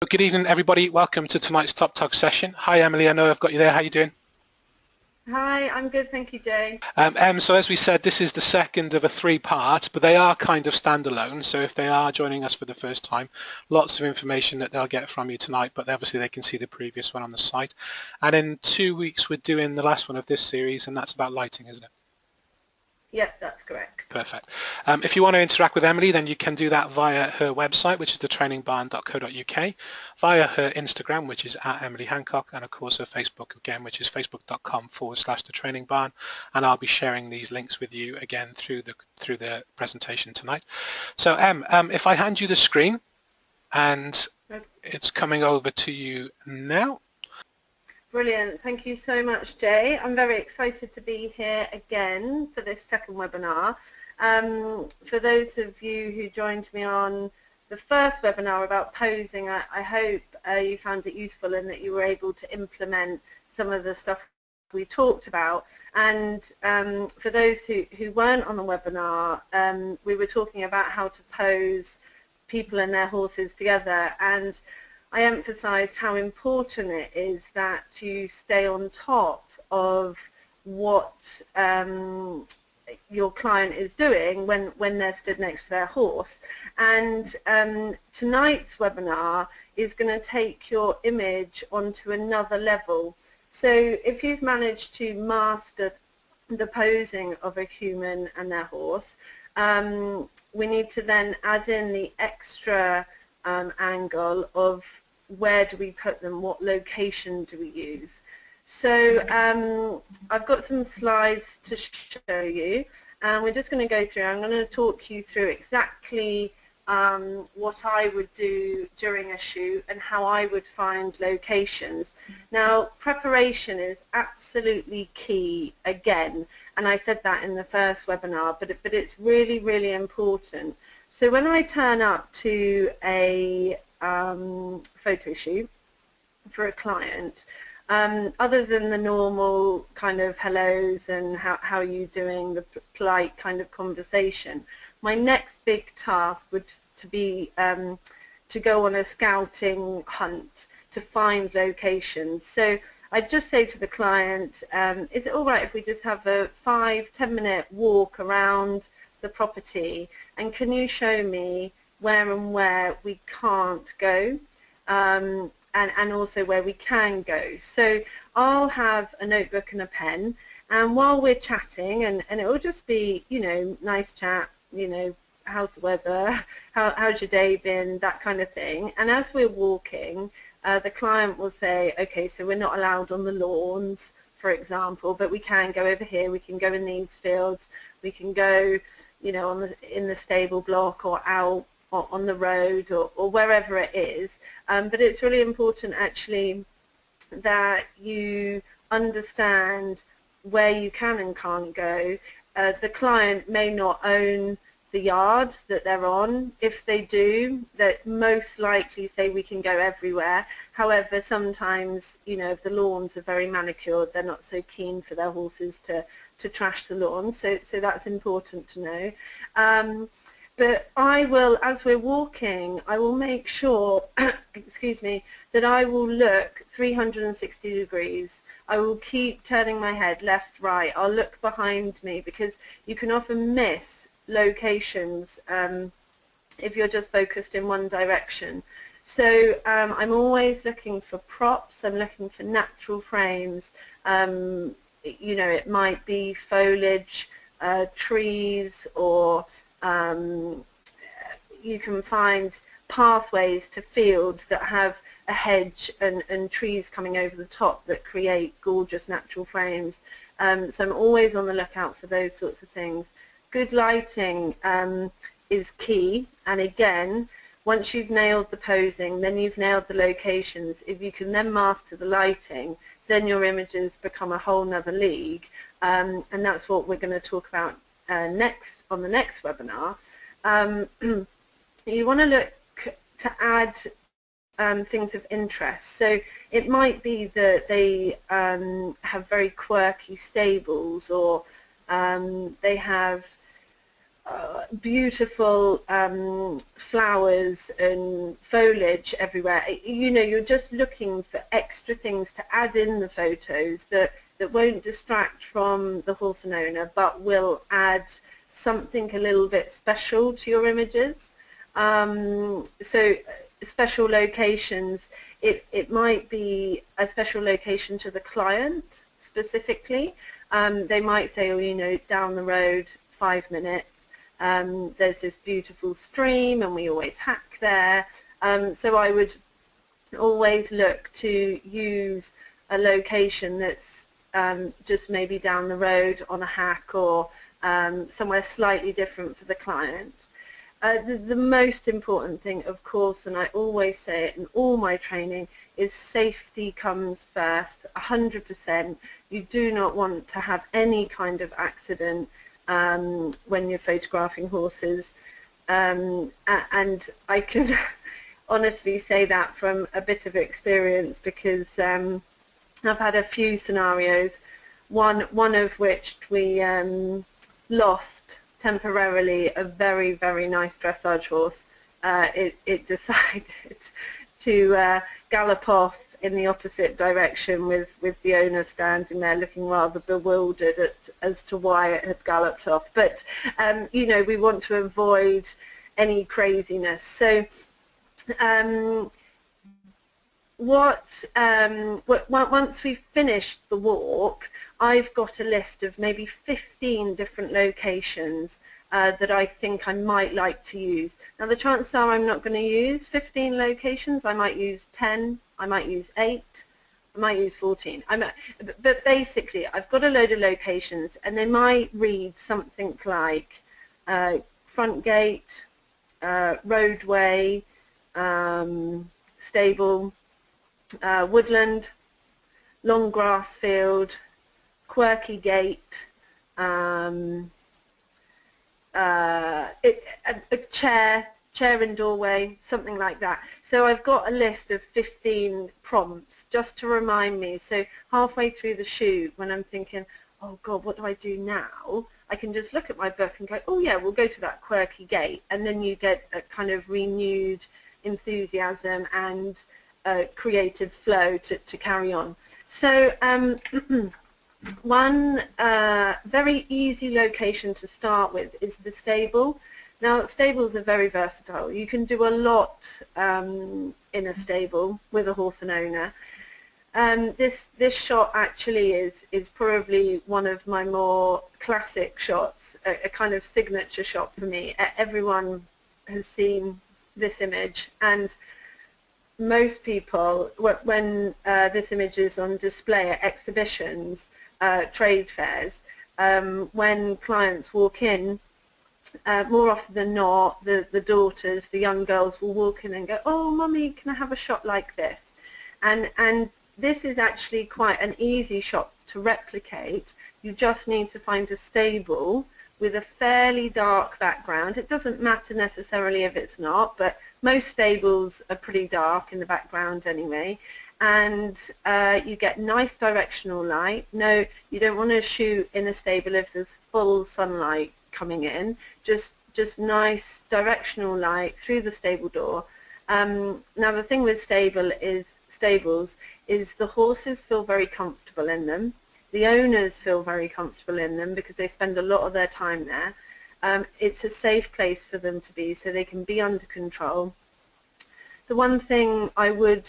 Good evening, everybody. Welcome to tonight's Top Talk session. Hi, Emily. I know I've got you there. How are you doing? Hi, I'm good, thank you, Jay. So as we said, this is the second of a three-part, but they are kind of standalone. So if they are joining us for the first time, lots of information that they'll get from you tonight, but obviously they can see the previous one on the site. And in 2 weeks, we're doing the last one of this series, and that's about lighting, isn't it? Yep, that's correct. Perfect. If you want to interact with Emily, then you can do that via her website, which is thetrainingbarn.co.uk, via her Instagram, which is @EmilyHancock, and of course her Facebook again, which is facebook.com/thetrainingbarn. And I'll be sharing these links with you again through the presentation tonight. So if I hand you the screen, and it's coming over to you now. Brilliant. Thank you so much, Jay. I'm very excited to be here again for this second webinar. For those of you who joined me on the first webinar about posing, I hope you found it useful and that you were able to implement some of the stuff we talked about. And for those who weren't on the webinar, we were talking about how to pose people and their horses together, and I emphasized how important it is that you stay on top of what your client is doing when they're stood next to their horse. And tonight's webinar is going to take your image onto another level. So if you've managed to master the posing of a human and their horse, we need to then add in the extra angle of where do we put them, what location do we use. So I've got some slides to show you, and we're just going to go through. I'm going to talk you through exactly what I would do during a shoot and how I would find locations. Now, preparation is absolutely key again, and I said that in the first webinar, but it's really, really important. So when I turn up to a photo shoot for a client, other than the normal kind of hellos and how are you doing, the polite kind of conversation, my next big task would to be to go on a scouting hunt to find locations. So I'd just say to the client, is it all right if we just have a 5-10 minute walk around the property, and can you show me where we can't go, and also where we can go. So I'll have a notebook and a pen, and while we're chatting, and it will just be, you know, nice chat, you know, how's the weather, how's your day been, that kind of thing. And as we're walking, the client will say, okay, so we're not allowed on the lawns, for example, but we can go over here, we can go in these fields, we can go, you know, in the stable block or out on the road or wherever it is. But it's really important actually that you understand where you can and can't go. The client may not own the yard that they're on. If they do, that most likely say we can go everywhere. However, sometimes, you know, if the lawns are very manicured, they're not so keen for their horses to trash the lawn, so that's important to know. But I will, as we're walking, I will make sure, excuse me, that I will look 360 degrees. I will keep turning my head left, right. I'll look behind me, because you can often miss locations if you're just focused in one direction. So I'm always looking for props. I'm looking for natural frames. You know, it might be foliage, trees, or you can find pathways to fields that have a hedge and trees coming over the top that create gorgeous natural frames. So I'm always on the lookout for those sorts of things. Good lighting is key, and again, once you've nailed the posing, then you've nailed the locations. If you can then master the lighting, then your images become a whole nother league, and that's what we're going to talk about next on the next webinar. You want to look to add things of interest. So it might be that they have very quirky stables, or they have beautiful flowers and foliage everywhere. You know, you're just looking for extra things to add in the photos that won't distract from the horse and owner, but will add something a little bit special to your images. So special locations, it might be a special location to the client specifically. They might say, oh, you know, down the road 5 minutes, there's this beautiful stream and we always hack there. So I would always look to use a location that's just maybe down the road on a hack, or somewhere slightly different for the client. The most important thing, of course, and I always say it in all my training, is safety comes first, 100%. You do not want to have any kind of accident when you're photographing horses. And I can honestly say that from a bit of experience, because I've had a few scenarios, one of which we lost temporarily a very, very nice dressage horse. It decided to gallop off in the opposite direction with the owner standing there looking rather bewildered as to why it had galloped off. But, you know, we want to avoid any craziness. So once we've finished the walk, I've got a list of maybe 15 different locations that I think I might like to use. Now the chances are I'm not going to use 15 locations. I might use 10, I might use 8, I might use 14. But basically I've got a load of locations, and they might read something like front gate, roadway, stable, woodland, long grass field, quirky gate, a chair and doorway, something like that. So I've got a list of 15 prompts just to remind me. So halfway through the shoot, when I'm thinking, oh God, what do I do now? I can just look at my book and go, oh yeah, we'll go to that quirky gate. And then you get a kind of renewed enthusiasm and creative flow to carry on. So one very easy location to start with is the stable. Now stables are very versatile. You can do a lot in a stable with a horse and owner. This shot actually is probably one of my more classic shots, a kind of signature shot for me. Everyone has seen this image, and most people, when this image is on display at exhibitions, trade fairs, when clients walk in, more often than not, the daughters, the young girls will walk in and go, oh mummy, can I have a shot like this? And this is actually quite an easy shot to replicate. You just need to find a stable with a fairly dark background. It doesn't matter necessarily if it's not, but most stables are pretty dark in the background anyway. And you get nice directional light. No, you don't want to shoot in a stable if there's full sunlight coming in. Just nice directional light through the stable door. Now the thing with stables is the horses feel very comfortable in them. The owners feel very comfortable in them because they spend a lot of their time there. It's a safe place for them to be, so they can be under control. The one thing I would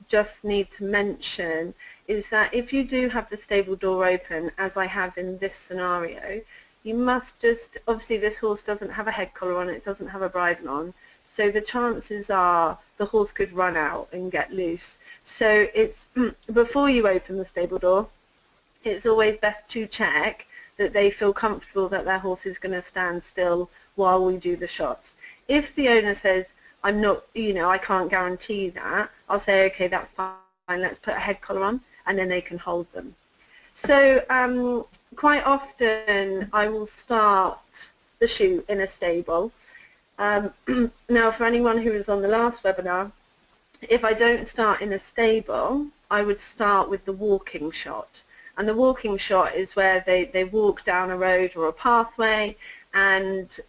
just need to mention is that if you do have the stable door open, as I have in this scenario, you must just, obviously this horse doesn't have a head collar on, it doesn't have a bridle on, so the chances are the horse could run out and get loose. So it's, before you open the stable door, it's always best to check that they feel comfortable that their horse is going to stand still while we do the shots. If the owner says, I'm not, you know, I can't guarantee that, I'll say, okay, that's fine, let's put a head collar on, and then they can hold them. So quite often I will start the shoot in a stable. Now for anyone who was on the last webinar, if I don't start in a stable, I would start with the walking shot. And the walking shot is where they walk down a road or a pathway, and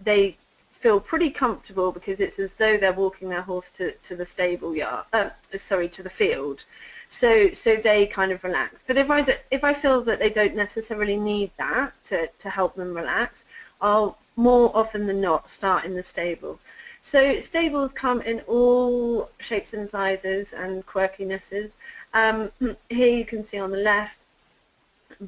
they feel pretty comfortable because it's as though they're walking their horse to the stable yard, to the field. So they kind of relax. But if I feel that they don't necessarily need that to help them relax, I'll more often than not start in the stable. So stables come in all shapes and sizes and quirkinesses. Here you can see on the left,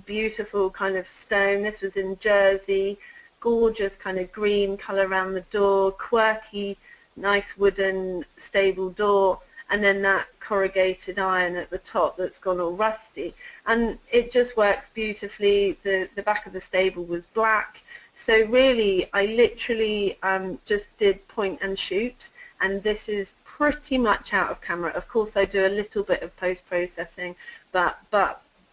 beautiful kind of stone. This was in Jersey. Gorgeous kind of green colour around the door, quirky, nice wooden stable door, and then that corrugated iron at the top that's gone all rusty. And it just works beautifully. The back of the stable was black. So really, I literally just did point and shoot, and this is pretty much out of camera. Of course, I do a little bit of post-processing, but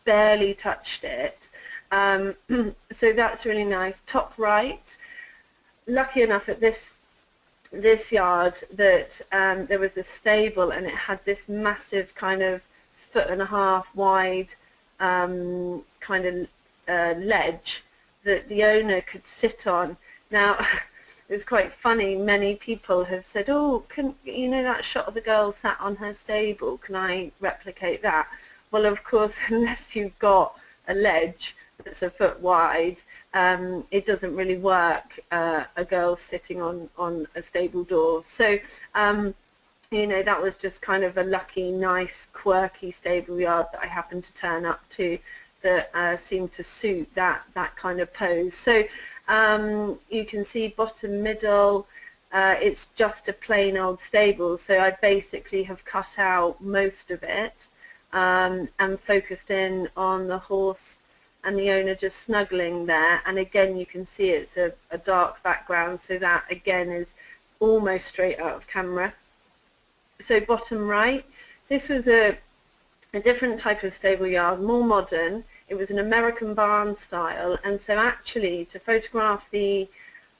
barely touched it. So that's really nice. Top right, lucky enough at this yard that there was a stable, and it had this massive kind of 1.5 foot wide kind of ledge that the owner could sit on. Now it's quite funny, many people have said, oh, can you know that shot of the girl sat on her stable, can I replicate that? Well, of course, unless you've got a ledge that's 1 foot wide, it doesn't really work, a girl sitting on a stable door. So you know, that was just kind of a lucky, nice, quirky stable yard that I happened to turn up to that seemed to suit that kind of pose. So you can see bottom middle, it's just a plain old stable, so I basically have cut out most of it and focused in on the horse and the owner just snuggling there. And again, you can see it's a dark background, so that again is almost straight out of camera. So bottom right, this was a different type of stable yard, more modern. It was an American barn style, and so actually to photograph the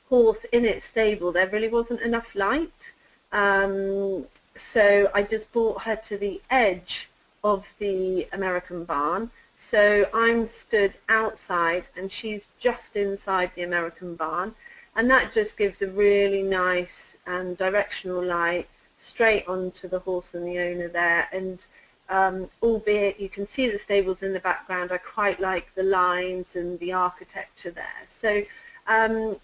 horse in its stable there really wasn't enough light, so I just brought her to the edge of the American barn. So I'm stood outside and she's just inside the American barn, and that just gives a really nice directional light straight onto the horse and the owner there. And albeit you can see the stables in the background, I quite like the lines and the architecture there. So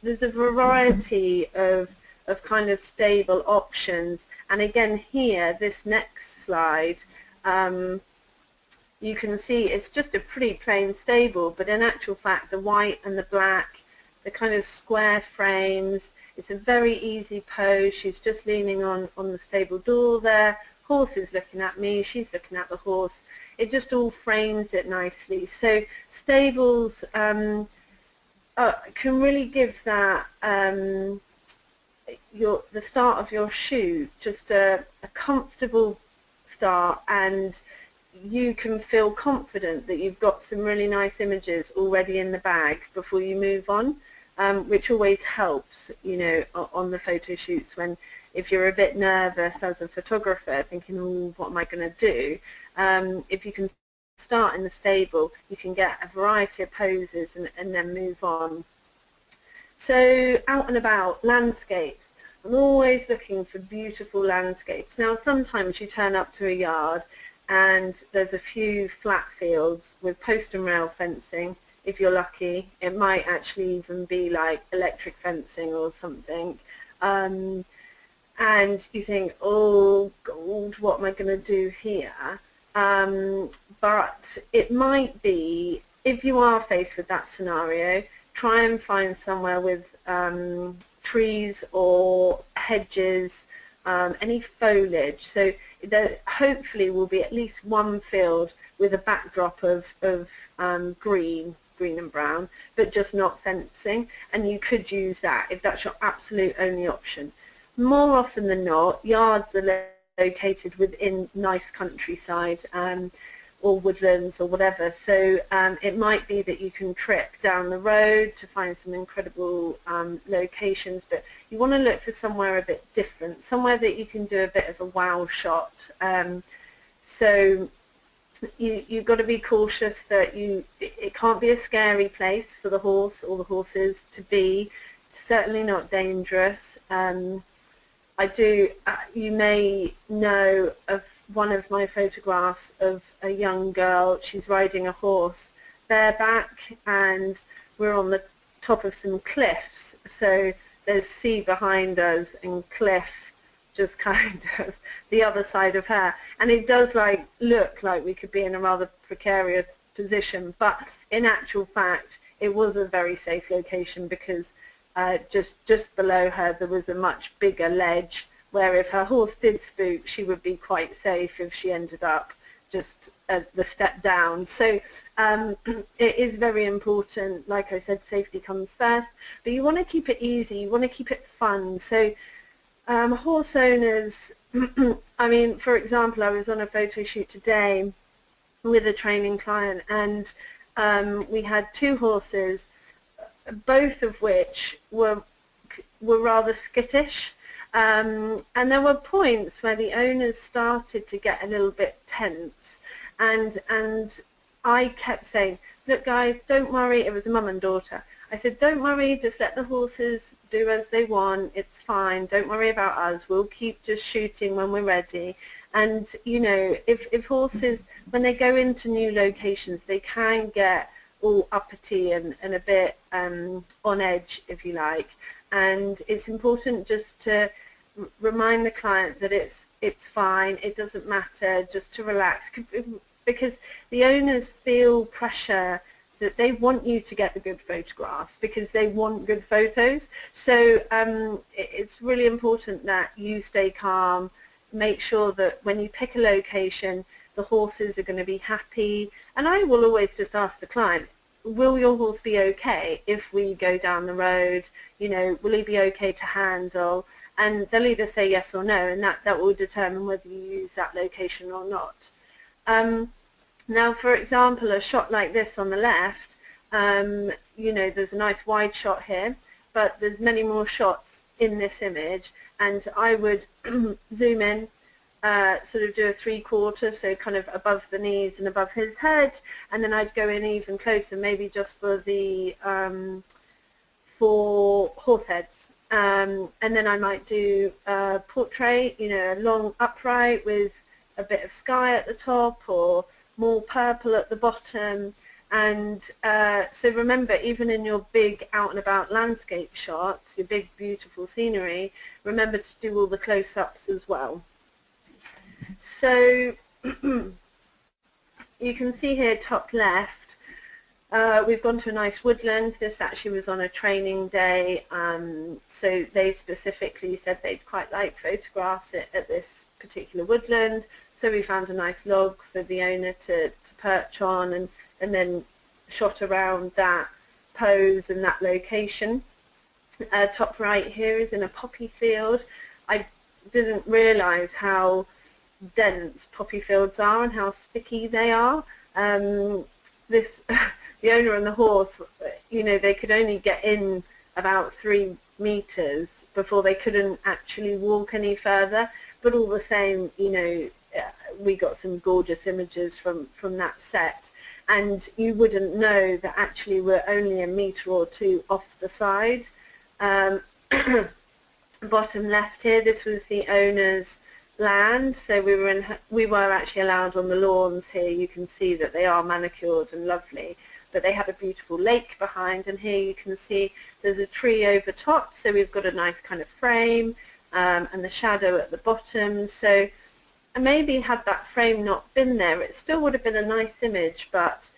there's a variety of kind of stable options. And again here, this next slide, you can see it's just a pretty plain stable, but in actual fact the white and the black, the kind of square frames, it's a very easy pose. She's just leaning on the stable door there. Horse is looking at me, she's looking at the horse. It just all frames it nicely. So stables can really give that the start of your shoot just a comfortable start, and you can feel confident that you've got some really nice images already in the bag before you move on, which always helps, you know, on the photo shoots when, if you're a bit nervous as a photographer, thinking, oh, what am I going to do? If you can start in the stable, you can get a variety of poses and then move on. So out and about, landscapes. I'm always looking for beautiful landscapes. Now sometimes you turn up to a yard and there's a few flat fields with post and rail fencing. If you're lucky, it might actually even be like electric fencing or something. And you think, oh God, what am I going to do here? But it might be, if you are faced with that scenario, try and find somewhere with trees or hedges, any foliage. So there hopefully will be at least one field with a backdrop of green and brown, but just not fencing, and you could use that if that's your absolute only option. More often than not, yards are located within nice countryside or woodlands or whatever, so it might be that you can trip down the road to find some incredible locations, but you want to look for somewhere a bit different, somewhere that you can do a bit of a wow shot. So you've got to be cautious that it can't be a scary place for the horse or the horses to be. It's certainly not dangerous. You may know of one of my photographs of a young girl. She's riding a horse bareback, and we're on the top of some cliffs. So there's sea behind us and cliff just kind of the other side of her. And it does look like we could be in a rather precarious position, but in actual fact, it was a very safe location because just below her there was a much bigger ledge where if her horse did spook, she would be quite safe if she ended up just at the step down. So it is very important. Like I said, safety comes first, but you want to keep it easy, you want to keep it fun. So horse owners, I mean, for example, I was on a photo shoot today with a training client, and we had two horses, both of which were rather skittish, and there were points where the owners started to get a little bit tense, and I kept saying, look guys, don't worry. It was a mum and daughter. I said, don't worry, just let the horses do as they want, it's fine, don't worry about us, we'll keep just shooting when we're ready. And you know, if horses, when they go into new locations, they can get all uppity and a bit on edge, if you like, and it's important just to remind the client that it's fine, it doesn't matter, just to relax, because the owners feel pressure that they want you to get the good photographs because they want good photos. So it's really important that you stay calm, make sure that when you pick a location, the horses are going to be happy. And I will always just ask the client, will your horse be okay if we go down the road? You know, will he be okay to handle? And they'll either say yes or no, and that will determine whether you use that location or not. Now, for example, a shot like this on the left, you know, there's a nice wide shot here, but there's many more shots in this image, and I would zoom in, sort of do a 3/4, so kind of above the knees and above his head, and then I'd go in even closer, maybe just for the for horse heads, and then I might do a portrait, you know, a long upright with a bit of sky at the top or more purple at the bottom. And so remember, even in your big out and about landscape shots, your big beautiful scenery, remember to do all the close-ups as well. So you can see here top left, we've gone to a nice woodland. This actually was on a training day, so they specifically said they'd quite like photographs at this particular woodland. So we found a nice log for the owner to perch on, and then shot around that pose and that location. Top right here is in a poppy field. I didn't realise how dense poppy fields are and how sticky they are. The owner and the horse, you know, they could only get in about 3 meters before they couldn't actually walk any further, but all the same, you know, we got some gorgeous images from that set, and you wouldn't know that actually we're only a meter or 2 off the side. Bottom left here, this was the owner's land, so we were actually allowed on the lawns here. You can see that they are manicured and lovely, but they have a beautiful lake behind, and here you can see there's a tree over top, so we've got a nice kind of frame, and the shadow at the bottom. So maybe had that frame not been there, it still would have been a nice image, but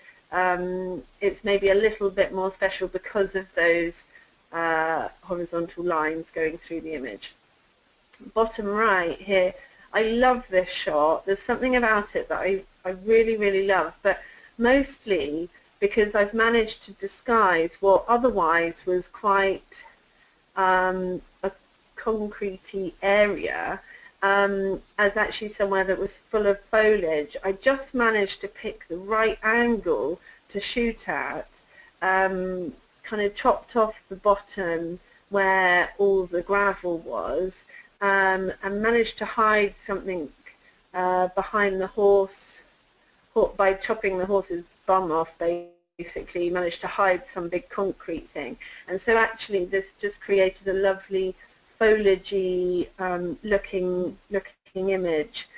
it's maybe a little bit more special because of those horizontal lines going through the image. Bottom right here, I love this shot. There's something about it that I really, really love, but mostly because I've managed to disguise what otherwise was quite a concretey area as actually somewhere that was full of foliage. I just managed to pick the right angle to shoot at, kind of chopped off the bottom where all the gravel was, and managed to hide something behind the horse by chopping the horse's bum off, basically managed to hide some big concrete thing. And so actually this just created a lovely foliagey looking image.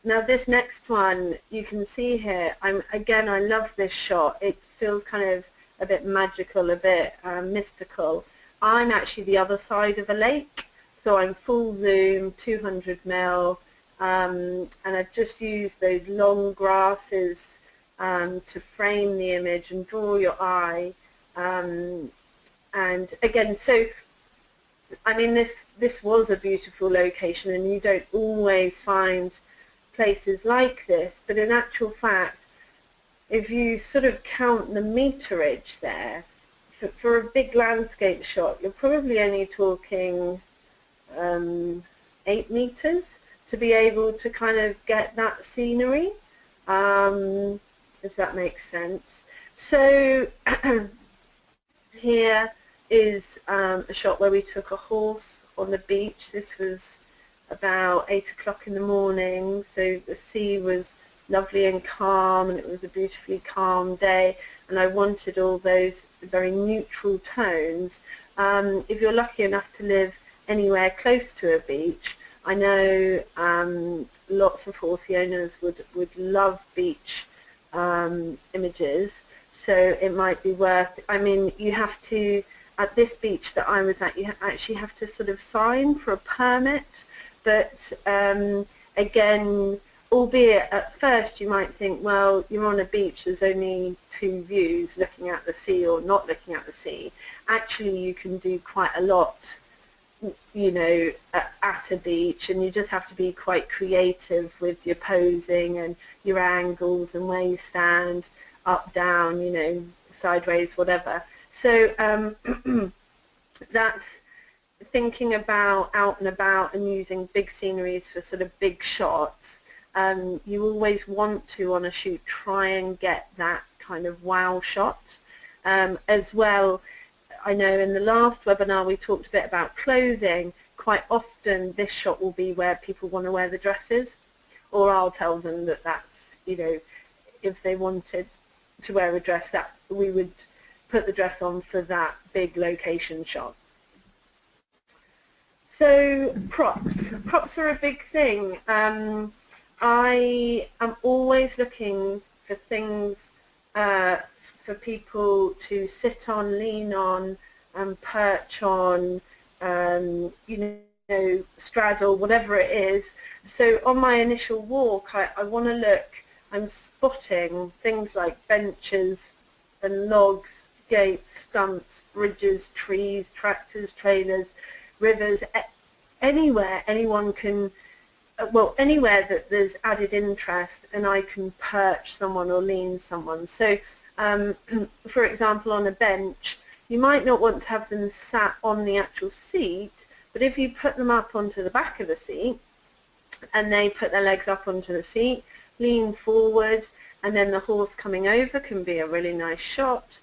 Now this next one, you can see here, again, I love this shot. It feels kind of a bit magical, a bit mystical. I'm actually the other side of a lake, so I'm full zoom, 200 mil, and I've just used those long grasses to frame the image and draw your eye. And again, so I mean, this was a beautiful location, and you don't always find places like this, but in actual fact, if you sort of count the meterage there, for a big landscape shot, you're probably only talking 8 meters to be able to kind of get that scenery, if that makes sense. So here is a shot where we took a horse on the beach. This was about 8 o'clock in the morning, so the sea was lovely and calm, and it was a beautifully calm day, and I wanted all those very neutral tones. If you're lucky enough to live anywhere close to a beach, I know lots of horsey owners would love beach images, so it might be worth, I mean, you have to, at this beach that I was at, you actually have to sort of sign for a permit, but again, albeit at first you might think, well, you're on a beach, there's only 2 views, looking at the sea or not looking at the sea. Actually, you can do quite a lot, you know, at a beach, and you just have to be quite creative with your posing and your angles and where you stand, up, down, you know, sideways, whatever. So that's thinking about out and about and using big sceneries for sort of big shots. You always want to, on a shoot, try and get that kind of wow shot. As well, I know in the last webinar we talked a bit about clothing. Quite often this shot will be where people want to wear the dresses, or I'll tell them that that's, you know, if they wanted to wear a dress, that we would put the dress on for that big location shot. So props are a big thing. I am always looking for things for people to sit on, lean on, perch on, you know, straddle, whatever it is. So on my initial walk, I want to look, I'm spotting things like benches and logs, gates, stumps, bridges, trees, tractors, trailers, rivers, anywhere anyone can, well, anywhere that there's added interest and I can perch someone or lean someone. So, for example, on a bench, you might not want to have them sat on the actual seat, but if you put them up onto the back of the seat and they put their legs up onto the seat, lean forward, and then the horse coming over can be a really nice shot.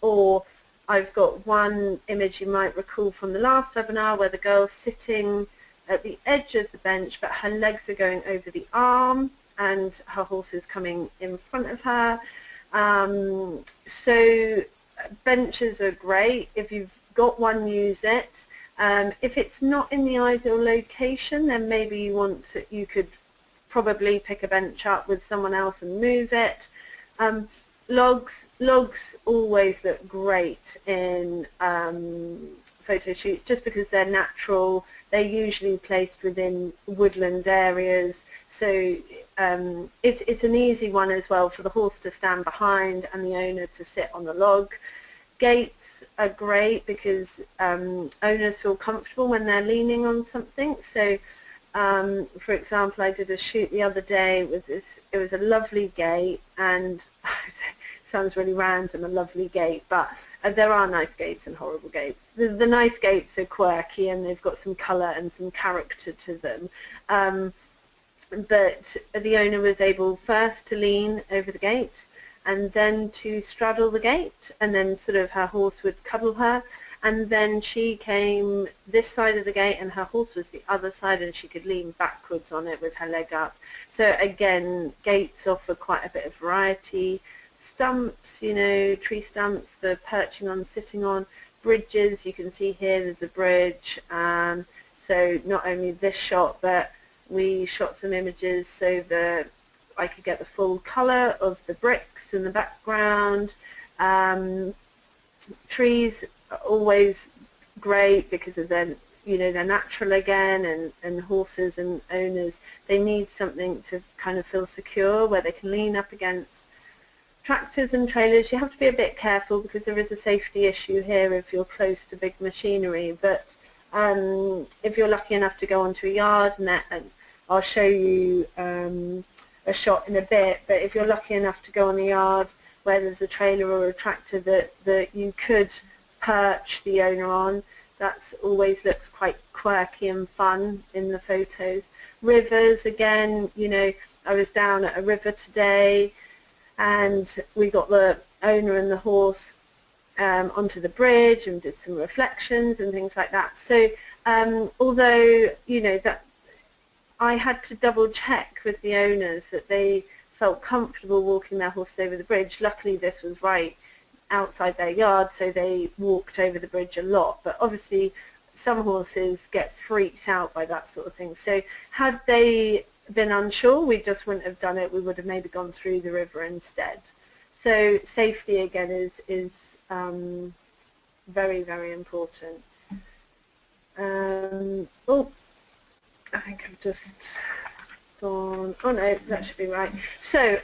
Or I've got one image you might recall from the last webinar where the girl's sitting at the edge of the bench, but her legs are going over the arm and her horse is coming in front of her. So benches are great. If you've got one, use it. If it's not in the ideal location, then maybe you could probably pick a bench up with someone else and move it. Logs always look great in photo shoots just because they're natural. They're usually placed within woodland areas, so it's an easy one as well for the horse to stand behind and the owner to sit on the log. Gates are great because owners feel comfortable when they're leaning on something. So for example, I did a shoot the other day with this, it was a lovely gate, and sounds really random, a lovely gate, but there are nice gates and horrible gates. The nice gates are quirky and they've got some colour and some character to them. But the owner was able first to lean over the gate and then to straddle the gate, and then sort of her horse would cuddle her. and then she came this side of the gate and her horse was the other side, and she could lean backwards on it with her leg up. So again, gates offer quite a bit of variety. Stumps, you know, tree stumps for perching on, sitting on. Bridges, you can see here there's a bridge. So not only this shot, but we shot some images so that I could get the full colour of the bricks in the background. Trees are always great because of their, you know, they're natural again, and horses and owners, they need something to kind of feel secure where they can lean up against. Tractors and trailers, you have to be a bit careful because there is a safety issue here if you're close to big machinery, but if you're lucky enough to go onto a yard, and I'll show you a shot in a bit, but if you're lucky enough to go on a yard where there's a trailer or a tractor that you could perch the owner on, that always looks quite quirky and fun in the photos. Rivers, again, you know, I was down at a river today, and we got the owner and the horse onto the bridge and did some reflections and things like that. So although, you know, that I had to double check with the owners that they felt comfortable walking their horses over the bridge. Luckily this was right outside their yard, so they walked over the bridge a lot, but obviously some horses get freaked out by that sort of thing. So had they been unsure, we just wouldn't have done it. We would have maybe gone through the river instead. So safety again is very, very important. Oh, I think I've just gone. Oh no, that should be right. So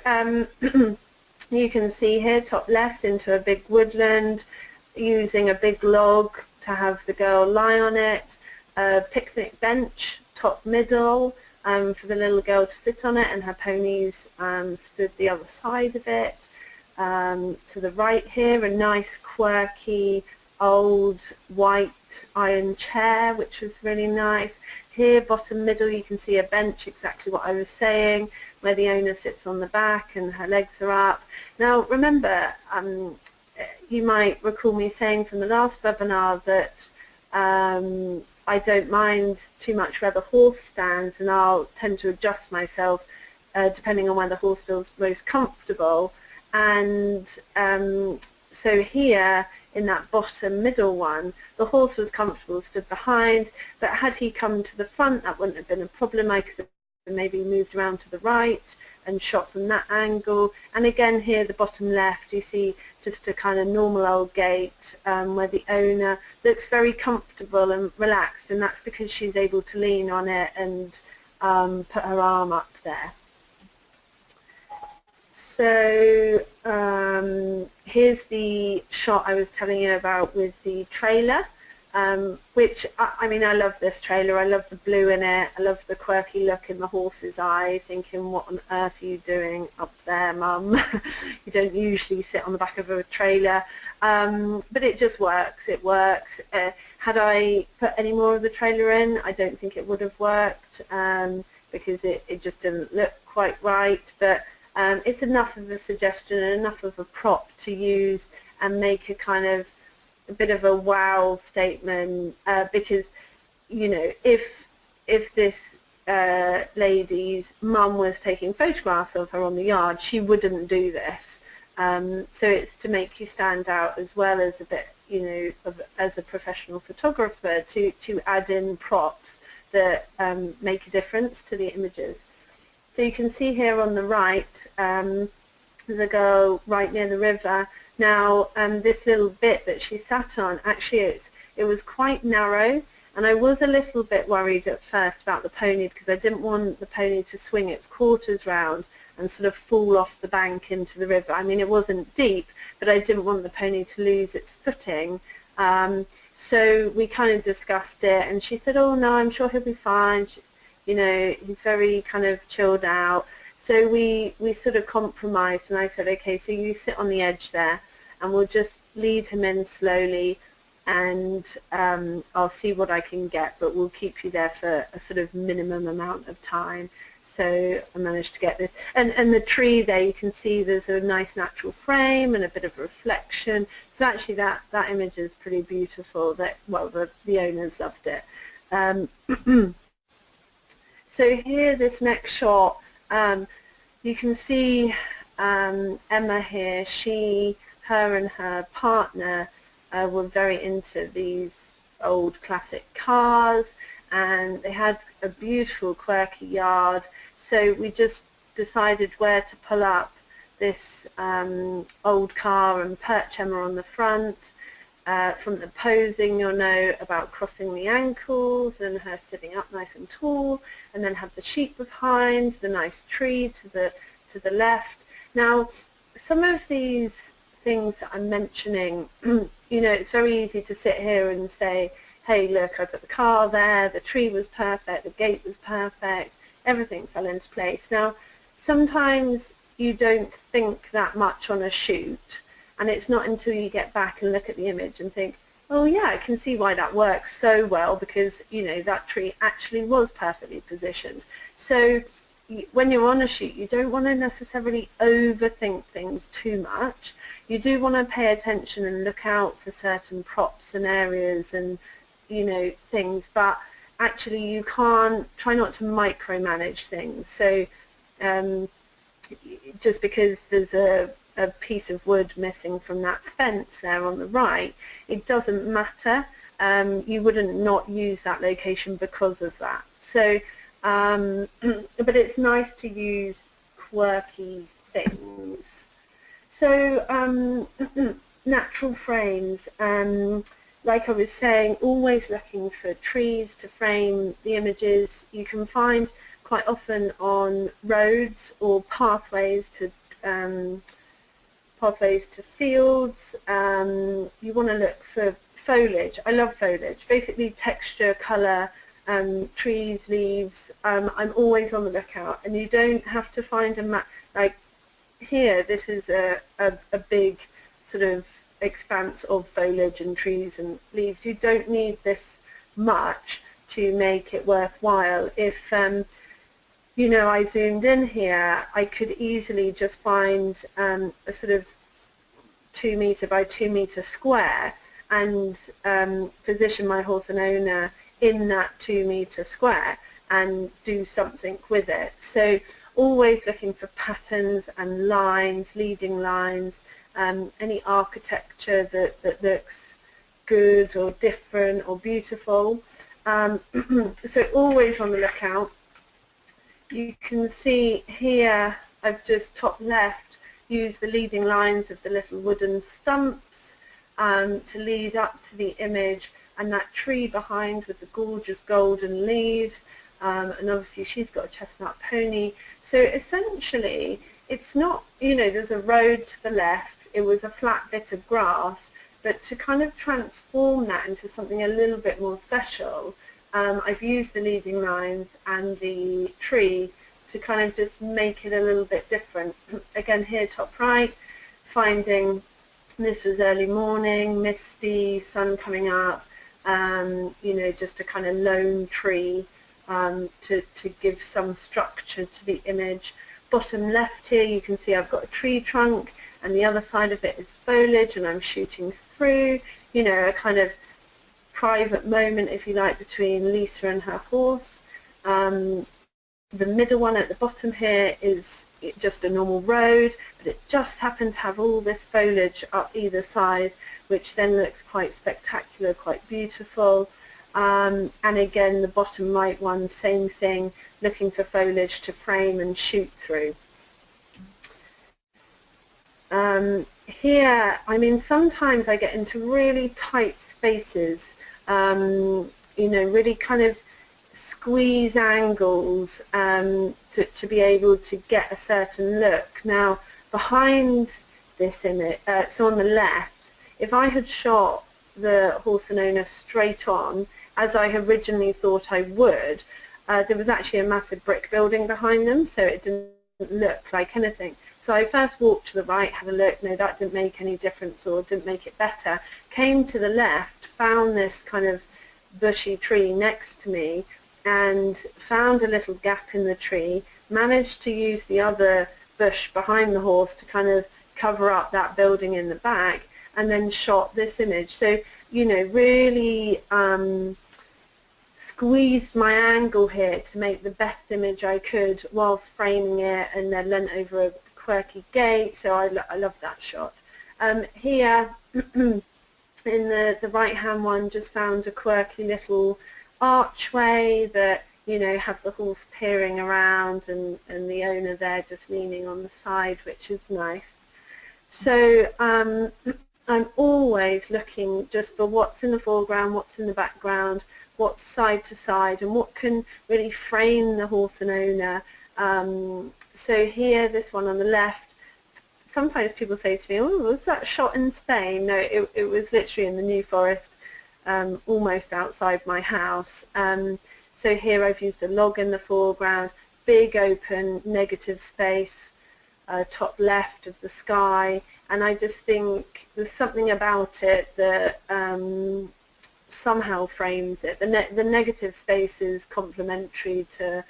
you can see here, top left, into a big woodland, using a big log to have the girl lie on it. A picnic bench, top middle, for the little girl to sit on it, and her ponies stood the other side of it. To the right here, a nice quirky old white iron chair, which was really nice. Here, bottom middle, you can see a bench, exactly what I was saying, where the owner sits on the back and her legs are up. Now remember, you might recall me saying from the last webinar that I don't mind too much where the horse stands, and I'll tend to adjust myself depending on where the horse feels most comfortable. And so here in that bottom middle one, the horse was comfortable, stood behind, but had he come to the front, that wouldn't have been a problem. I could have maybe moved around to the right and shot from that angle. And again here, the bottom left, you see just a kind of normal old gate where the owner looks very comfortable and relaxed, and that's because she's able to lean on it and put her arm up there. So here's the shot I was telling you about with the trailer, which, I mean, I love this trailer. I love the blue in it. I love the quirky look in the horse's eye, thinking, what on earth are you doing up there, Mum? You don't usually sit on the back of a trailer. But it just works. It works. Had I put any more of the trailer in, I don't think it would have worked because it just didn't look quite right. But it's enough of a suggestion and enough of a prop to use and make a kind of a bit of a wow statement, because, you know, if this lady's mum was taking photographs of her on the yard, she wouldn't do this. So it's to make you stand out as well as a bit, you know, as a professional photographer, to add in props that make a difference to the images. So you can see here on the right, the girl right near the river. Now this little bit that she sat on, actually it was quite narrow, and I was a little bit worried at first about the pony because I didn't want the pony to swing its quarters round and sort of fall off the bank into the river. I mean, it wasn't deep, but I didn't want the pony to lose its footing. So we kind of discussed it, and she said, oh no, I'm sure he'll be fine. You know, he's very kind of chilled out. So we sort of compromised, and I said, okay, so you sit on the edge there, and we'll just lead him in slowly, and I'll see what I can get, but we'll keep you there for a sort of minimum amount of time. So I managed to get this, and the tree there, you can see there's a nice natural frame and a bit of reflection. So actually that image is pretty beautiful. That, well, the owners loved it. So here, this next shot, you can see Emma here. Her and her partner were very into these old classic cars, and they had a beautiful quirky yard. So we just decided where to pull up this old car and perch Emma on the front. From the posing, you'll know about crossing the ankles and her sitting up nice and tall, and then have the sheep behind, the nice tree to the left. Now, some of these things that I'm mentioning, you know, it's very easy to sit here and say, hey, look, I put the car there, the tree was perfect, the gate was perfect, everything fell into place. Now, sometimes you don't think that much on a shoot, and it's not until you get back and look at the image and think, oh yeah, I can see why that works so well, because, you know, that tree actually was perfectly positioned. So when you're on a shoot, you don't want to necessarily overthink things too much. You do want to pay attention and look out for certain props and areas and, you know, things, but actually you can't, try not to micromanage things. So just because there's a piece of wood missing from that fence there on the right, it doesn't matter. You wouldn't not use that location because of that. So, but it's nice to use quirky things. So, natural frames. Like I was saying, always looking for trees to frame the images. You can find quite often on roads or pathways to fields. You want to look for foliage. I love foliage. Basically texture, colour, trees, leaves. I'm always on the lookout, and you don't have to find a map. Like here, this is a big sort of expanse of foliage and trees and leaves. You don't need this much to make it worthwhile. If you know, I zoomed in here, I could easily just find a sort of 2 metre by 2 metre square and position my horse and owner in that 2 metre square and do something with it. So always looking for patterns and lines, leading lines, any architecture that looks good or different or beautiful. So always on the lookout. You can see here, I've just top left used the leading lines of the little wooden stumps to lead up to the image, and that tree behind with the gorgeous golden leaves, and obviously she's got a chestnut pony. So essentially it's not, you know, there's a road to the left, it was a flat bit of grass, but to kind of transform that into something a little bit more special, I've used the leading lines and the tree to kind of just make it a little bit different. Again, here top right, finding this was early morning, misty, sun coming up, you know, just a kind of lone tree to give some structure to the image. Bottom left here, you can see I've got a tree trunk, and the other side of it is foliage, and I'm shooting through, you know, a kind of private moment, if you like, between Lisa and her horse. The middle one at the bottom here is just a normal road, but it just happened to have all this foliage up either side, which then looks quite spectacular, quite beautiful. And again, the bottom right one, same thing, looking for foliage to frame and shoot through. Here, I mean, sometimes I get into really tight spaces, you know, really kind of squeeze angles to be able to get a certain look. Now, behind this image, so on the left, if I had shot the horse and owner straight on, as I originally thought I would, there was actually a massive brick building behind them, so it didn't look like anything. So I first walked to the right, had a look, no, that didn't make any difference or didn't make it better. Came to the left, found this kind of bushy tree next to me and found a little gap in the tree, managed to use the other bush behind the horse to kind of cover up that building in the back, and then shot this image. So, you know, really squeezed my angle here to make the best image I could whilst framing it, and then leant over a quirky gate. So I love that shot. Here in the right hand one, just found a quirky little archway that, you know, have the horse peering around and the owner there just leaning on the side, which is nice. So I'm always looking just for what's in the foreground, what's in the background, what's side to side, and what can really frame the horse and owner. So here, this one on the left, sometimes people say to me, oh, was that shot in Spain? No, it was literally in the New Forest, almost outside my house. So here I've used a log in the foreground, big open negative space, top left of the sky, and I just think there's something about it that somehow frames it. The negative space is complementary to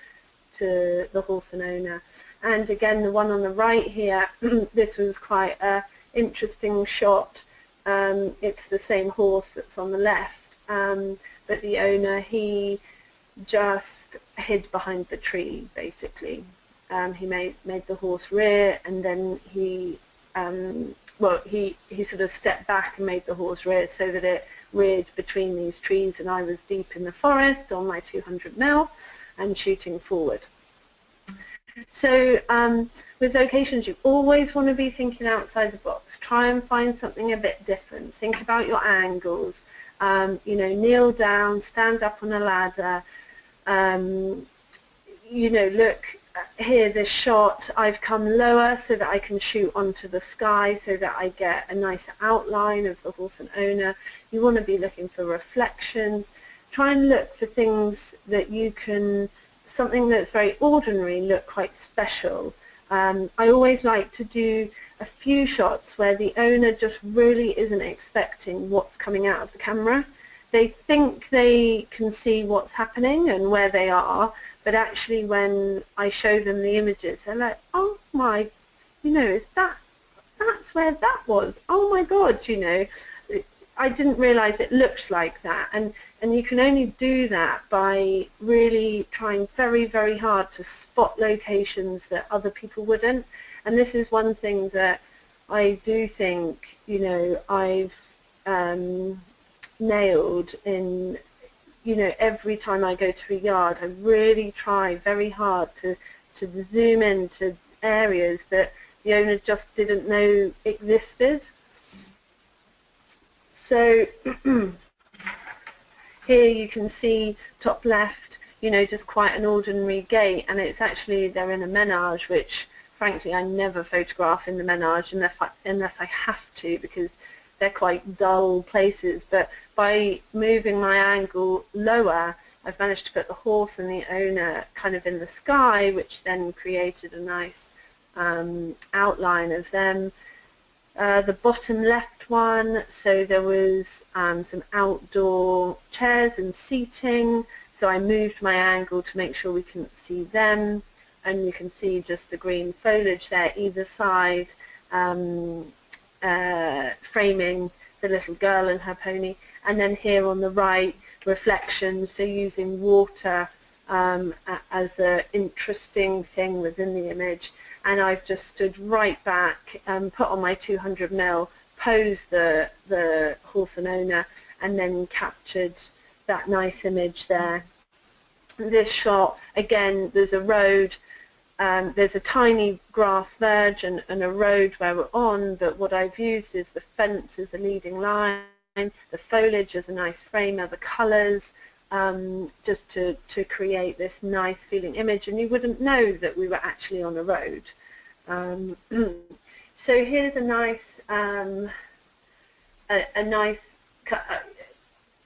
the horse and owner. And again, the one on the right here, this was quite an interesting shot. It's the same horse that's on the left, but the owner, he just hid behind the tree, basically. He made the horse rear, and then he sort of stepped back and made the horse rear so that it reared between these trees, and I was deep in the forest on my 200mm and shooting forward. So with locations, you always want to be thinking outside the box. Try and find something a bit different. Think about your angles. You know, kneel down, stand up on a ladder. You know, look here, this shot, I've come lower so that I can shoot onto the sky so that I get a nice outline of the horse and owner. You want to be looking for reflections. Try and look for things that you can, something that's very ordinary, look quite special. I always like to do a few shots where the owner just really isn't expecting what's coming out of the camera. They think they can see what's happening and where they are, but actually when I show them the images, they're like, oh my, you know, is that's where that was? Oh my God, you know, I didn't realize it looked like that. And you can only do that by really trying very, very hard to spot locations that other people wouldn't. And this is one thing that I do think, you know, I've nailed in, you know, every time I go to a yard, I really try very hard to zoom into areas that the owner just didn't know existed. So here you can see top left, you know, just quite an ordinary gate, and it's actually, they're in a menage, which frankly I never photograph in the menage unless I have to, because they're quite dull places. But by moving my angle lower, I've managed to put the horse and the owner kind of in the sky, which then created a nice outline of them. The bottom left one, so there was some outdoor chairs and seating, so I moved my angle to make sure we couldn't see them, and you can see just the green foliage there either side, framing the little girl and her pony. And then here on the right, reflections, so using water as an interesting thing within the image. And I've just stood right back, put on my 200mm, posed the horse and owner, and then captured that nice image there. This shot, again, there's a road, there's a tiny grass verge and a road where we're on, but what I've used is the fence as a leading line, the foliage as a nice framer, the colours, just to create this nice feeling image, and you wouldn't know that we were actually on a road. So here's a nice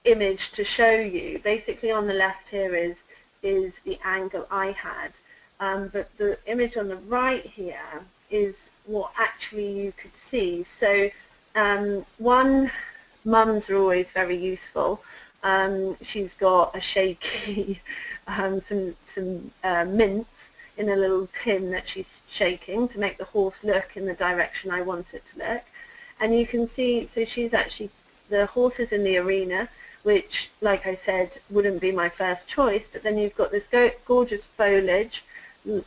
image to show you. Basically on the left here is the angle I had, but the image on the right here is what actually you could see. So one, mums are always very useful. She's got a shaky, some mints in a little tin that she's shaking to make the horse look in the direction I want it to look. And you can see, so she's actually, the horse is in the arena, which, like I said, wouldn't be my first choice, but then you've got this gorgeous foliage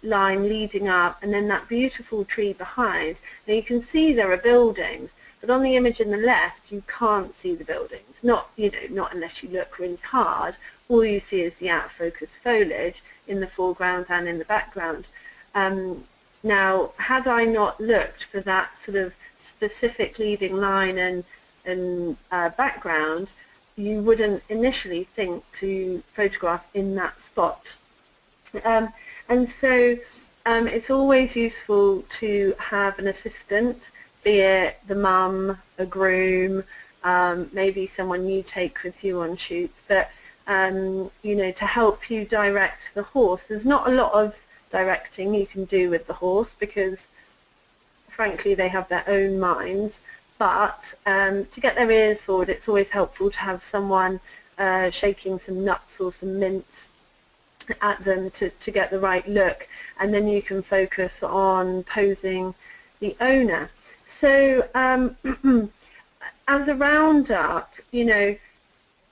line leading up, and then that beautiful tree behind. Now you can see there are buildings, but on the image in the left, you can't see the buildings. Not, not unless you look really hard. All you see is the out-of-focus foliage in the foreground and in the background. Now, had I not looked for that sort of specific leading line and background, you wouldn't initially think to photograph in that spot. And so it's always useful to have an assistant, be it the mum, a groom, maybe someone you take with you on shoots, but to help you direct the horse. There's not a lot of directing you can do with the horse because frankly they have their own minds, but to get their ears forward, it's always helpful to have someone shaking some nuts or some mints at them to get the right look, and then you can focus on posing the owner. So as a roundup,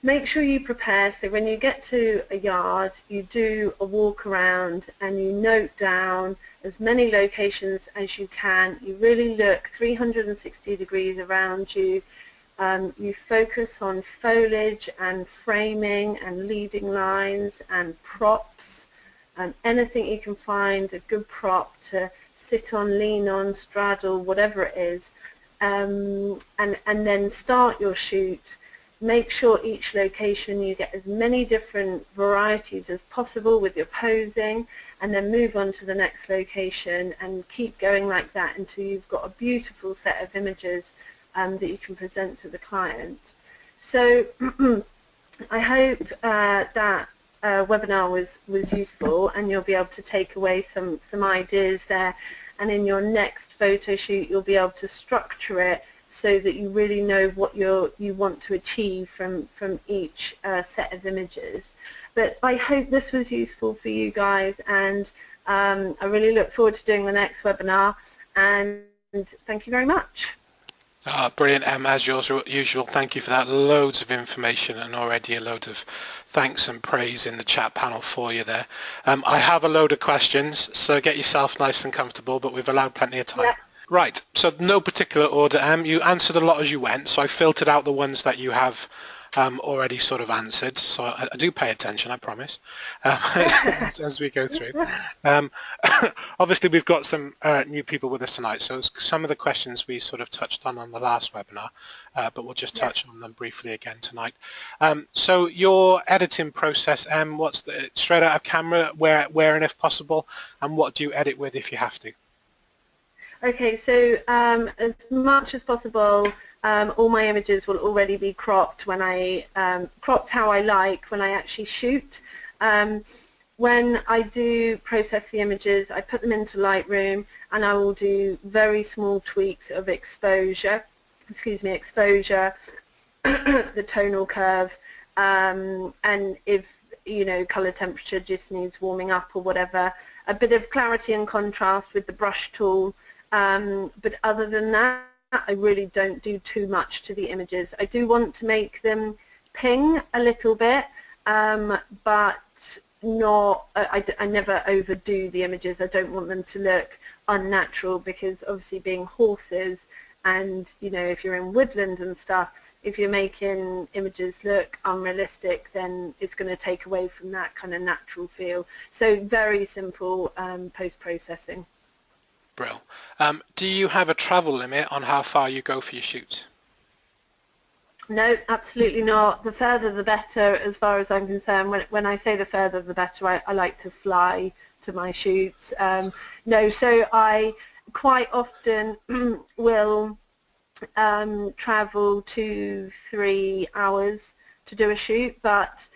make sure you prepare. So when you get to a yard, you do a walk around and you note down as many locations as you can. You really look 360 degrees around you. You focus on foliage and framing and leading lines and props, anything you can find, a good prop to sit on, lean on, straddle, whatever it is, and then start your shoot. Make sure each location you get as many different varieties as possible with your posing, and then move on to the next location and keep going like that until you've got a beautiful set of images that you can present to the client. So I hope that webinar was useful, and you'll be able to take away some ideas there, and in your next photo shoot you'll be able to structure it so that you really know what you want to achieve from each set of images. But I hope this was useful for you guys, and I really look forward to doing the next webinar, and thank you very much. Brilliant, as usual, thank you for that. Loads of information and already a load of thanks and praise in the chat panel for you there. I have a load of questions, so get yourself nice and comfortable, but we've allowed plenty of time. Yeah. Right, so no particular order, You answered a lot as you went, so I filtered out the ones that you have already sort of answered, so I do pay attention, I promise, as we go through. Obviously we've got some new people with us tonight, so some of the questions we sort of touched on the last webinar, but we'll just touch on them briefly again tonight. So your editing process, what's the straight out of camera, where and if possible, and what do you edit with if you have to? Okay, so as much as possible, all my images will already be cropped when I cropped how I like when I actually shoot. When I do process the images, I put them into Lightroom, and I will do very small tweaks of exposure, the tonal curve, and if color temperature just needs warming up or whatever, a bit of clarity and contrast with the brush tool. But other than that, I really don't do too much to the images. I do want to make them ping a little bit, but not. I never overdo the images. I don't want them to look unnatural, because obviously being horses, and if you're in woodland and stuff, if you're making images look unrealistic, then it's going to take away from that kind of natural feel. So very simple post-processing. Brill. Do you have a travel limit on how far you go for your shoots? No, absolutely not. The further the better, as far as I'm concerned. When I say the further the better, I like to fly to my shoots. No, so I quite often will travel 2-3 hours to do a shoot, but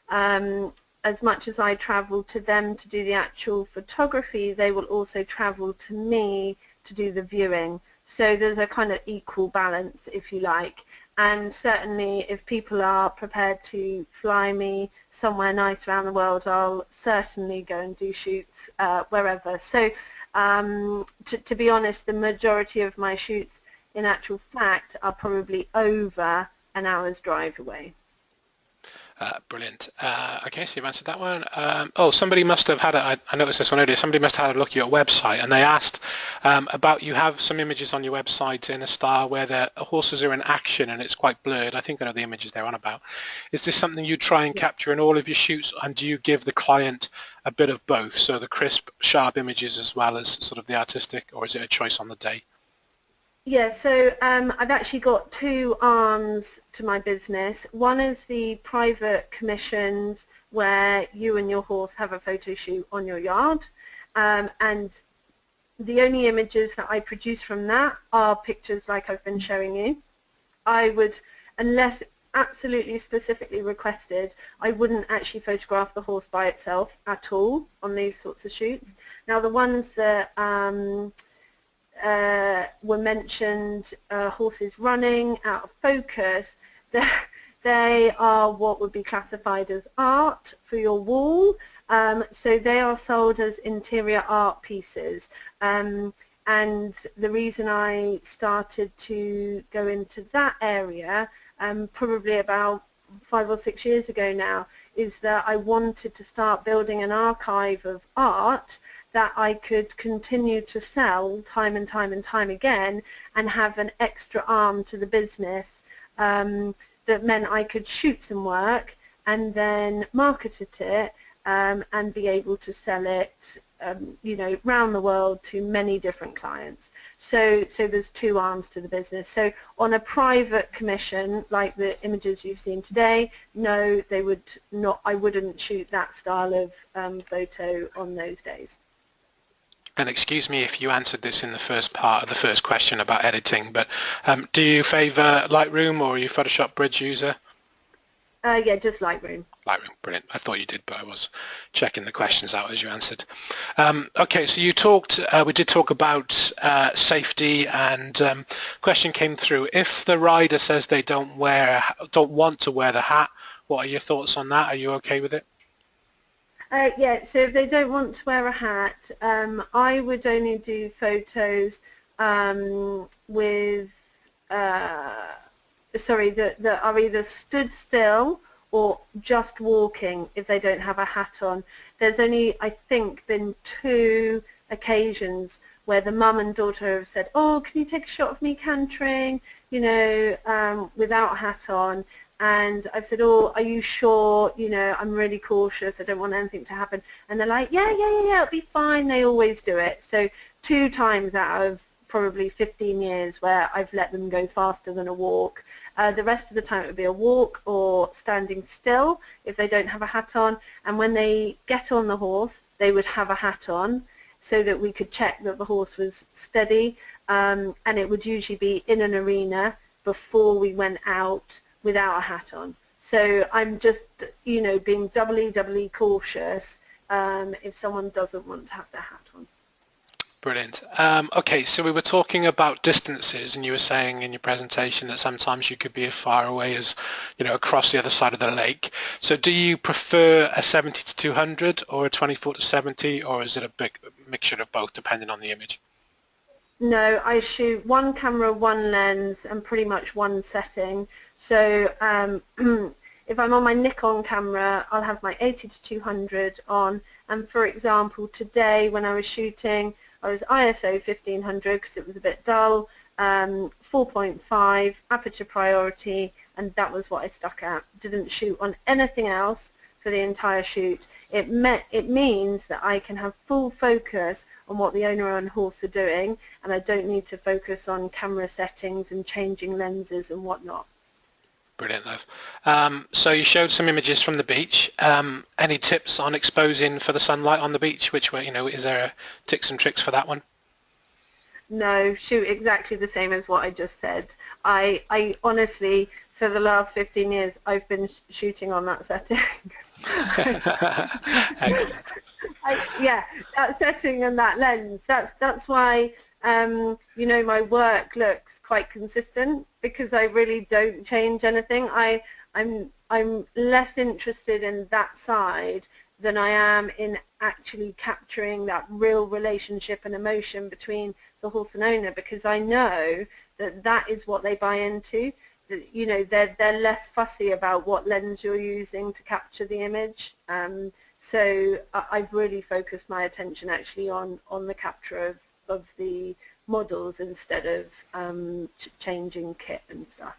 as much as I travel to them to do the actual photography, they will also travel to me to do the viewing. So there's a kind of equal balance, if you like. And certainly if people are prepared to fly me somewhere nice around the world, I'll certainly go and do shoots wherever. So to be honest, the majority of my shoots in actual fact are probably over an hour's drive away. Brilliant. Okay, so you've answered that one. Oh, somebody must have had I noticed this one earlier. Somebody must have had a look at your website, and they asked about, you have some images on your website in a style where the horses are in action and it's quite blurred. I think I know the images they're on about. Is this something you try and capture in all of your shoots, and do you give the client a bit of both, so the crisp, sharp images as well as sort of the artistic, or is it a choice on the day? Yeah, so I've actually got two arms to my business. One is the private commissions where you and your horse have a photo shoot on your yard, and the only images that I produce from that are pictures like I've been showing you. I would, unless absolutely specifically requested, I wouldn't actually photograph the horse by itself at all on these sorts of shoots. Now the ones that were mentioned, horses running out of focus, they are what would be classified as art for your wall. So they are sold as interior art pieces. And the reason I started to go into that area, probably about 5 or 6 years ago now, is that I wanted to start building an archive of art that I could continue to sell time and time and time again, and have an extra arm to the business that meant I could shoot some work and then marketed it and be able to sell it you know, round the world to many different clients. So there's two arms to the business. So on a private commission, like the images you've seen today, no, they would not, I wouldn't shoot that style of photo on those days. And excuse me if you answered this in the first part of the first question about editing, but do you favour Lightroom, or are you Photoshop Bridge user? Yeah, just Lightroom. Lightroom, brilliant. I thought you did, but I was checking the questions out as you answered. Okay, so you talked, we did talk about safety, and question came through. If the rider says they don't want to wear the hat, what are your thoughts on that? Are you okay with it? Yeah, so if they don't want to wear a hat, I would only do photos with, sorry, that are either stood still or just walking if they don't have a hat on. There's only, I think, been 2 occasions where the mum and daughter have said, oh, can you take a shot of me cantering, you know, without a hat on. And I've said, oh, are you sure, you know, I'm really cautious, I don't want anything to happen. And they're like, yeah, it'll be fine. They always do it. So 2 times out of probably 15 years where I've let them go faster than a walk. The rest of the time it would be a walk or standing still if they don't have a hat on. And when they get on the horse, they would have a hat on so that we could check that the horse was steady. And it would usually be in an arena before we went out without a hat on. So I'm just, you know, being doubly cautious if someone doesn't want to have their hat on. Brilliant. Okay, so we were talking about distances, and you were saying in your presentation that sometimes you could be as far away as, you know, across the other side of the lake. So do you prefer a 70 to 200 or a 24 to 70, or is it a big mixture of both depending on the image? No, I shoot 1 camera, 1 lens, and pretty much 1 setting. So if I'm on my Nikon camera, I'll have my 80 to 200 on. And for example, today when I was shooting, I was ISO 1500 because it was a bit dull, 4.5 aperture priority, and that was what I stuck at. Didn't shoot on anything else for the entire shoot. It means that I can have full focus on what the owner and horse are doing, and I don't need to focus on camera settings and changing lenses and whatnot. Brilliant, Liv. So you showed some images from the beach. Any tips on exposing for the sunlight on the beach? Which way, you know, is there tips and tricks for that one? No, shoot exactly the same as what I just said. I honestly, for the last 15 years, I've been shooting on that setting. Excellent. Yeah, that setting and that lens. That's why you know, my work looks quite consistent, because I really don't change anything. I'm less interested in that side than I am in actually capturing that real relationship and emotion between the horse and owner, because I know that that is what they buy into. That, you know, they're less fussy about what lens you're using to capture the image. So I've really focused my attention actually on the capture of the models instead of changing kit and stuff.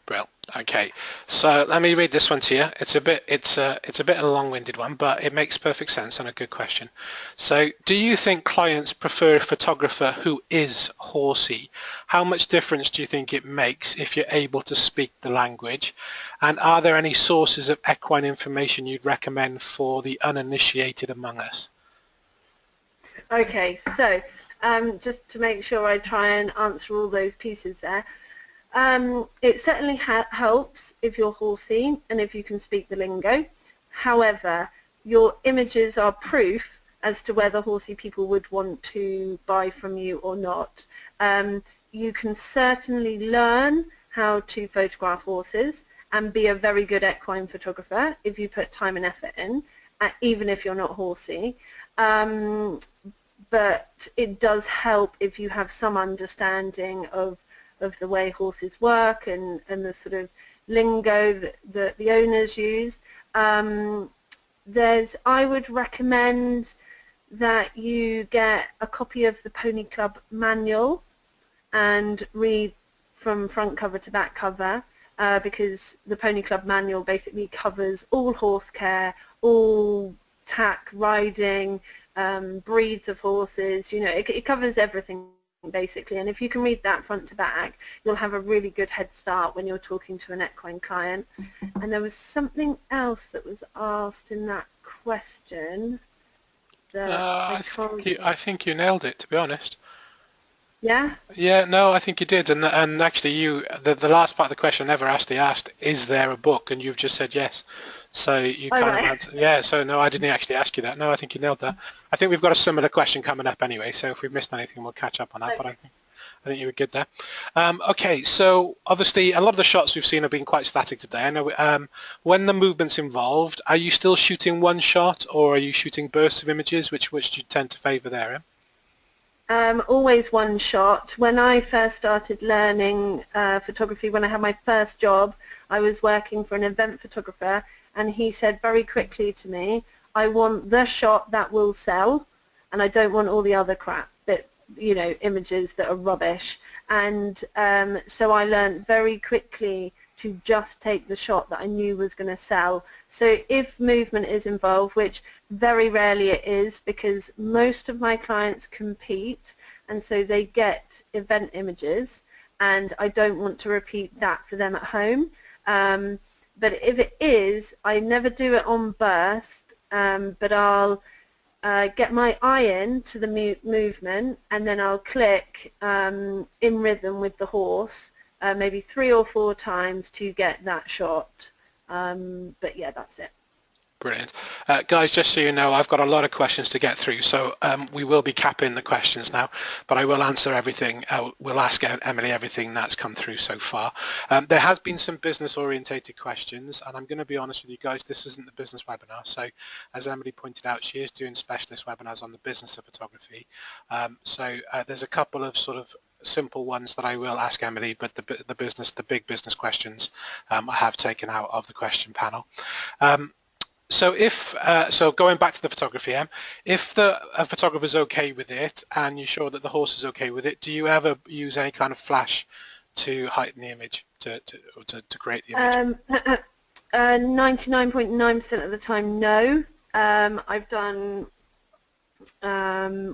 Brill. Okay, so let me read this one to you. It's a bit a long-winded one, but it makes perfect sense and a good question. So, do you think clients prefer a photographer who is horsey? How much difference do you think it makes if you're able to speak the language? And are there any sources of equine information you'd recommend for the uninitiated among us? Okay, so just to make sure I try and answer all those pieces there. It certainly helps if you're horsey and if you can speak the lingo. However, your images are proof as to whether horsey people would want to buy from you or not. You can certainly learn how to photograph horses and be a very good equine photographer if you put time and effort in, even if you're not horsey. But it does help if you have some understanding of the way horses work and the sort of lingo that the owners use. I would recommend that you get a copy of the Pony Club manual and read from front cover to back cover, because the Pony Club manual basically covers all horse care, all tack, riding, breeds of horses. You know, it covers everything basically, and if you can read that front to back, you'll have a really good head start when you're talking to an equine client. And there was something else that was asked in that question that I think you nailed it, to be honest. Yeah? Yeah, no, I think you did, and actually, the last part of the question I never actually asked, is there a book, and you've just said yes, so you Oh, kind of right. answered. Yeah, so no, I didn't actually ask you that. No, I think you nailed that. I think we've got a similar question coming up anyway, so if we've missed anything, we'll catch up on that. But Okay. I think you were good there. Okay, so obviously a lot of the shots we've seen have been quite static today. I know when the movement's involved, are you still shooting one shot, or are you shooting bursts of images? Which do you tend to favour there? Always one shot. When I first started learning photography, when I had my first job, I was working for an event photographer, and he said very quickly to me, I want the shot that will sell, and I don't want all the other crap, that, you know, images that are rubbish. And so I learned very quickly to just take the shot that I knew was going to sell. So if movement is involved, which very rarely it is, because most of my clients compete, and so they get event images, and I don't want to repeat that for them at home. But if it is, I never do it on burst, but I'll get my eye in to the movement, and then I'll click in rhythm with the horse, maybe 3 or 4 times to get that shot. But yeah, that's it. Brilliant. Guys, just so you know, I've got a lot of questions to get through, so we will be capping the questions now, but I will answer everything. We'll ask Emily everything that's come through so far. There has been some business-orientated questions, and I'm going to be honest with you guys, this isn't the business webinar, so as Emily pointed out, she is doing specialist webinars on the business of photography. So there's a couple of sort of simple ones that I will ask Emily, but the big business questions I have taken out of the question panel. So so going back to the photography, if the photographer's okay with it and you're sure that the horse is okay with it, do you ever use any kind of flash to heighten the image, to create the image? 99.9% of the time, no. I've done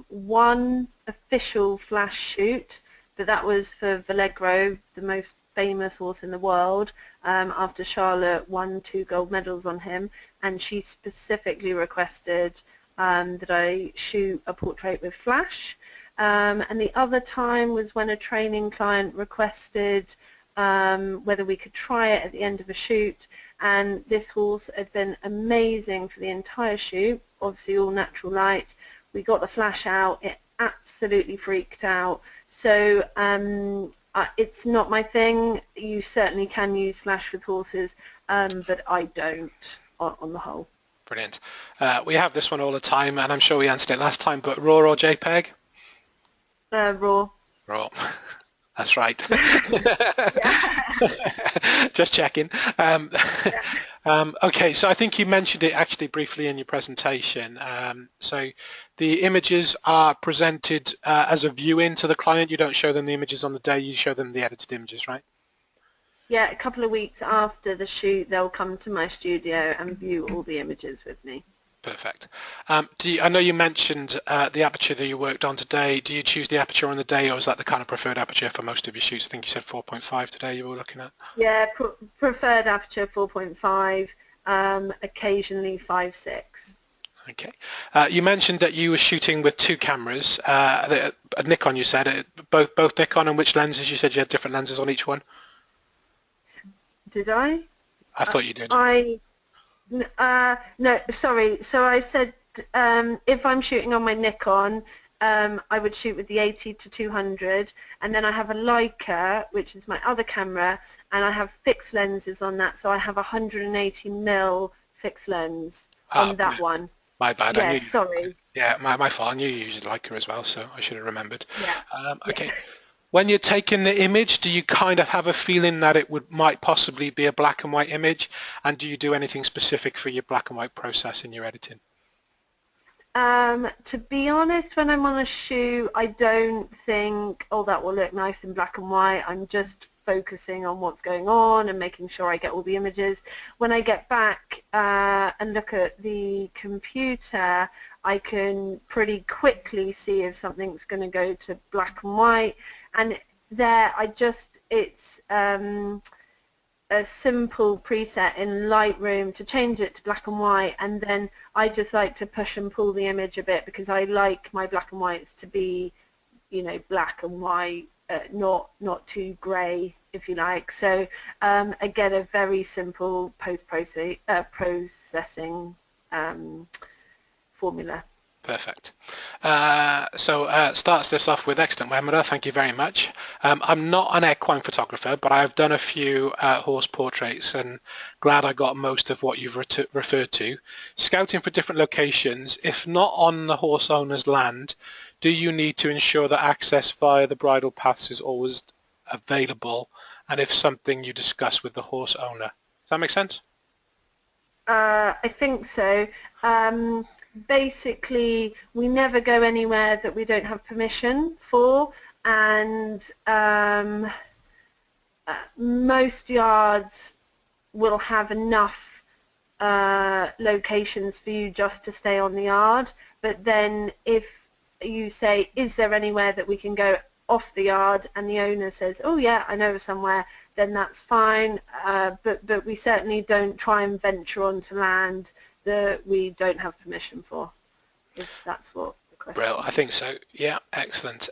one official flash shoot, but that was for Vallegro, the most famous horse in the world, after Charlotte won 2 gold medals on him, and she specifically requested that I shoot a portrait with flash. And the other time was when a training client requested whether we could try it at the end of a shoot, and this horse had been amazing for the entire shoot, obviously all natural light. We got the flash out, it absolutely freaked out. So it's not my thing. You certainly can use flash with horses, but I don't on the whole. Brilliant. We have this one all the time, and I'm sure we answered it last time, but RAW or JPEG? Raw. RAW. That's right. Just checking. Okay, so I think you mentioned it actually briefly in your presentation. So the images are presented as a view-in to the client. You don't show them the images on the day, you show them the edited images, right? Yeah, a couple of weeks after the shoot, they'll come to my studio and view all the images with me. Perfect. I know you mentioned the aperture that you worked on today. Do you choose the aperture on the day, or is that the kind of preferred aperture for most of your shoots? I think you said 4.5 today you were looking at. Yeah, preferred aperture 4.5, occasionally 5.6. Okay. You mentioned that you were shooting with two cameras. A Nikon, you said. Both Nikon, and which lenses? You said you had different lenses on each one. Did I? I thought you did. No, sorry. So I said if I'm shooting on my Nikon, I would shoot with the 80-200, and then I have a Leica, which is my other camera, and I have fixed lenses on that. So I have a 180mm fixed lens on that one. My bad. Yeah, I knew sorry. Yeah, my fault. I knew you used Leica as well, so I should have remembered. Yeah. Okay. When you're taking the image, do you kind of have a feeling that it might possibly be a black and white image? And do you do anything specific for your black and white process in your editing? To be honest, when I'm on a shoot, I don't think, oh, that will look nice in black and white. I'm just focusing on what's going on and making sure I get all the images. When I get back and look at the computer, I can pretty quickly see if something's going to go to black and white. And there, it's a simple preset in Lightroom to change it to black and white, and then I just like to push and pull the image a bit because I like my black and whites to be, you know, black and white, not too grey, if you like. So again, a very simple processing formula. Perfect. Starts this off with excellent webinar. Thank you very much. I'm not an equine photographer, but I've done a few horse portraits, and glad I got most of what you've referred to. Scouting for different locations, if not on the horse owner's land, do you need to ensure that access via the bridle paths is always available, and if something you discuss with the horse owner? Does that make sense? I think so. Basically, we never go anywhere that we don't have permission for, and most yards will have enough locations for you just to stay on the yard. But then if you say, is there anywhere that we can go off the yard, and the owner says, oh yeah, I know somewhere, then that's fine. But we certainly don't try and venture onto land that we don't have permission for, if that's what the question is. I think so. Yeah, excellent.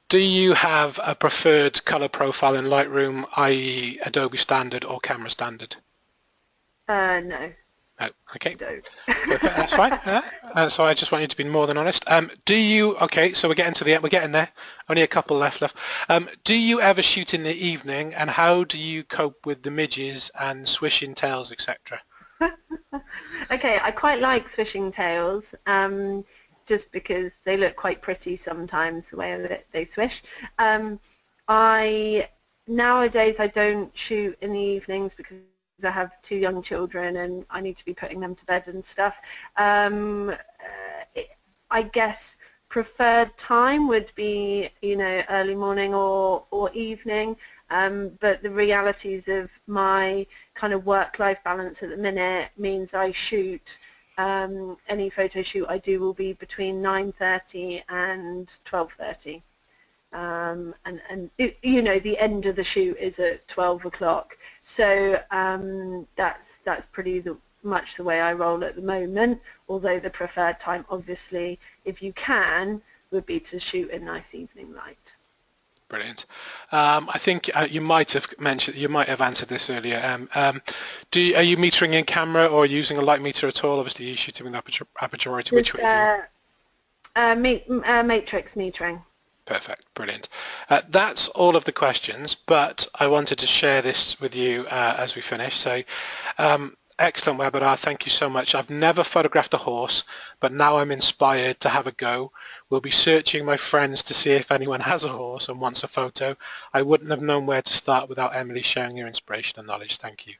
Do you have a preferred color profile in Lightroom, i.e. Adobe Standard or Camera Standard? No. No. Okay. Don't. That's fine. So I just want you to be more than honest. Do you? Okay. So we're getting to the end. We're getting there. Only a couple left. Do you ever shoot in the evening, and how do you cope with the midges and swishing tails, etc.? Okay, I quite like swishing tails, just because they look quite pretty sometimes, the way that they swish. Nowadays I don't shoot in the evenings because I have two young children and I need to be putting them to bed and stuff. I guess preferred time would be, you know, early morning or evening. But the realities of my kind of work-life balance at the minute means I shoot, any photo shoot I do will be between 9:30 and 12:30. And you know, the end of the shoot is at 12 o'clock. So that's pretty much the way I roll at the moment, although the preferred time, obviously, if you can, would be to shoot in nice evening light. Brilliant. I think you might have answered this earlier. Are you metering in camera or using a light meter at all? Obviously, you're shooting with aperture. Which Just way do you? matrix metering. Perfect, brilliant. That's all of the questions, but I wanted to share this with you as we finish. So, excellent webinar, thank you so much. I've never photographed a horse, but now I'm inspired to have a go. We'll be searching my friends to see if anyone has a horse and wants a photo. I wouldn't have known where to start without Emily sharing your inspiration and knowledge. Thank you.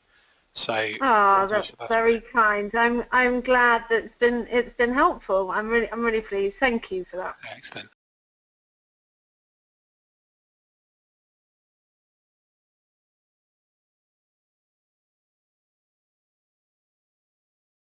So, That's very kind. I'm glad that it's been helpful. I'm really pleased. Thank you for that. Excellent.